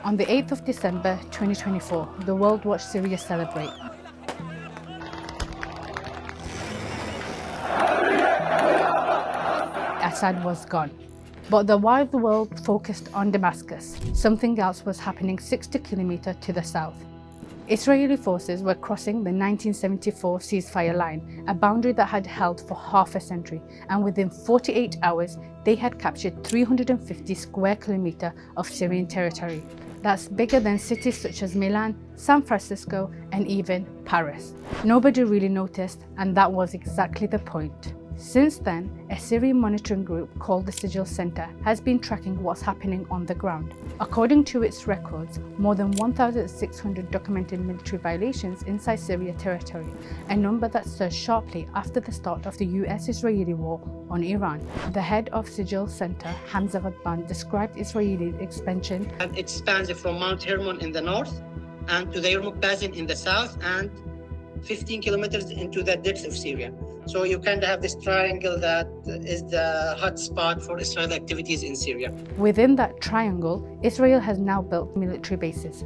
On the 8th of December 2024, the world watched Syria celebrate. Assad was gone. But while the world focused on Damascus, something else was happening 60 kilometers to the south. Israeli forces were crossing the 1974 ceasefire line, a boundary that had held for half a century, and within 48 hours, they had captured 350 square kilometers of Syrian territory. That's bigger than cities such as Milan, San Francisco, and even Paris. Nobody really noticed, and that was exactly the point. Since then, a Syrian monitoring group called the Sijil Centre has been tracking what's happening on the ground. According to its records, more than 1,600 documented military violations inside Syria territory, a number that surged sharply after the start of the US-Israeli war on Iran. The head of Sijil Centre, Hamza Ghadban, described Israeli expansion. And it spans from Mount Hermon in the north and to the Yarmouk Basin in the south and 15 kilometers into the depths of Syria. So you kind of have this triangle that is the hot spot for Israeli activities in Syria. Within that triangle, Israel has now built military bases.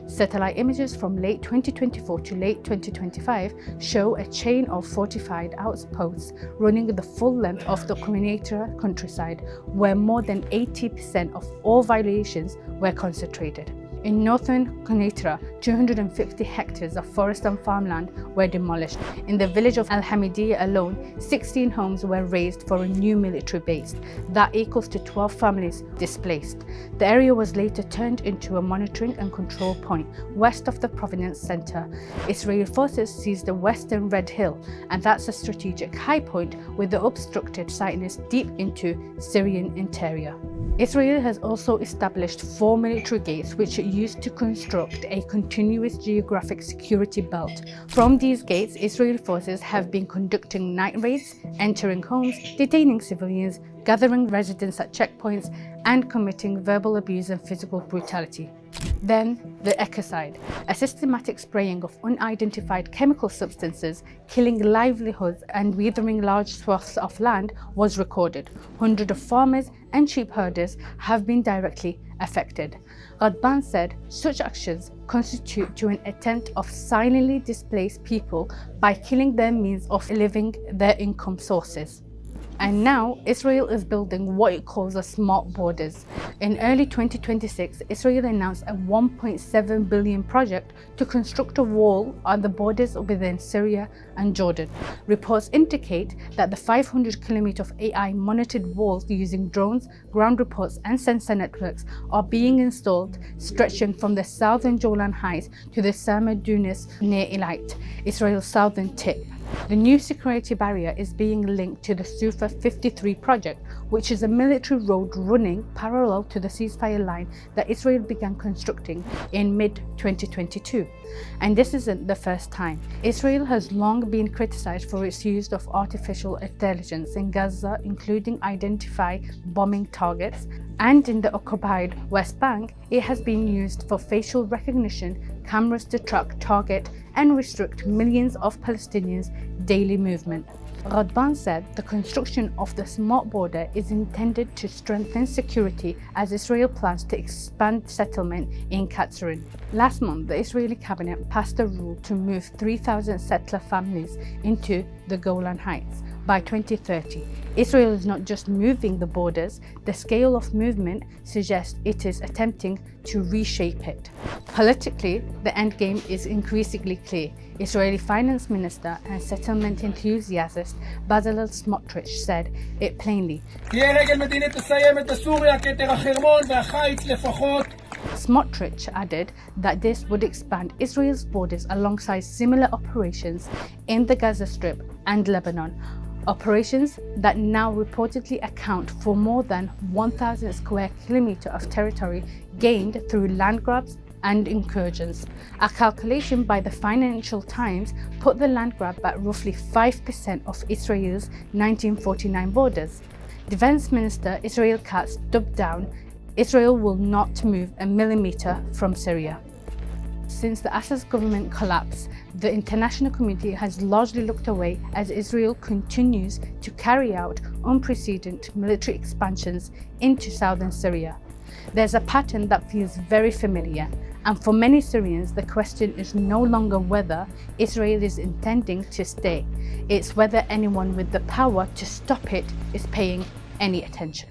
Satellite images from late 2024 to late 2025 show a chain of fortified outposts running the full length of the Quneitra countryside, where more than 80% of all violations were concentrated. In northern Quneitra, 250 hectares of forest and farmland were demolished. In the village of Al Hamidiyya alone, 16 homes were razed for a new military base. That equals to 12 families displaced. The area was later turned into a monitoring and control point west of the province centre. Israeli forces seized the western Red Hill, and that's a strategic high point with the obstructed sightings deep into Syrian interior. Israel has also established 4 military gates which it used to construct a continuous geographic security belt. From these gates, Israeli forces have been conducting night raids, entering homes, detaining civilians, gathering residents at checkpoints, and committing verbal abuse and physical brutality. Then, the ecocide, a systematic spraying of unidentified chemical substances, killing livelihoods and withering large swaths of land, was recorded. Hundreds of farmers and sheep herders have been directly affected. Ghadban said such actions constitute to an attempt of silently displace people by killing their means of living, their income sources. And now, Israel is building what it calls a smart borders. In early 2026, Israel announced a $1.7 billion project to construct a wall on the borders within Syria and Jordan. Reports indicate that the 500 kilometers of AI-monitored walls using drones, ground reports, and sensor networks are being installed, stretching from the southern Golan Heights to the Sama Dunes near Eilat, Israel's southern tip. The new security barrier is being linked to the Sufa 53 project, which is a military road running parallel to the ceasefire line that Israel began constructing in mid-2022. And this isn't the first time. Israel has long been criticized for its use of artificial intelligence in Gaza, including identify bombing targets, and in the occupied West Bank, it has been used for facial recognition, cameras to track, target, and restrict millions of Palestinians' daily movement. Ghadban said the construction of the smart border is intended to strengthen security as Israel plans to expand settlement in Katsarin. Last month, the Israeli cabinet passed a rule to move 3,000 settler families into the Golan Heights by 2030. Israel is not just moving the borders, the scale of movement suggests it is attempting to reshape it. Politically, the endgame is increasingly clear. Israeli finance minister and settlement enthusiast Bezalel Smotrich said it plainly. Smotrich added that this would expand Israel's borders alongside similar operations in the Gaza Strip and Lebanon, operations that now reportedly account for more than 1,000 square kilometers of territory gained through land grabs and incursions. A calculation by the Financial Times put the land grab at roughly 5% of Israel's 1949 borders. Defense Minister Israel Katz dubbed down, Israel will not move a millimeter from Syria. Since the Assad government collapse, the international community has largely looked away as Israel continues to carry out unprecedented military expansions into southern Syria. There's a pattern that feels very familiar, and for many Syrians, the question is no longer whether Israel is intending to stay, it's whether anyone with the power to stop it is paying any attention.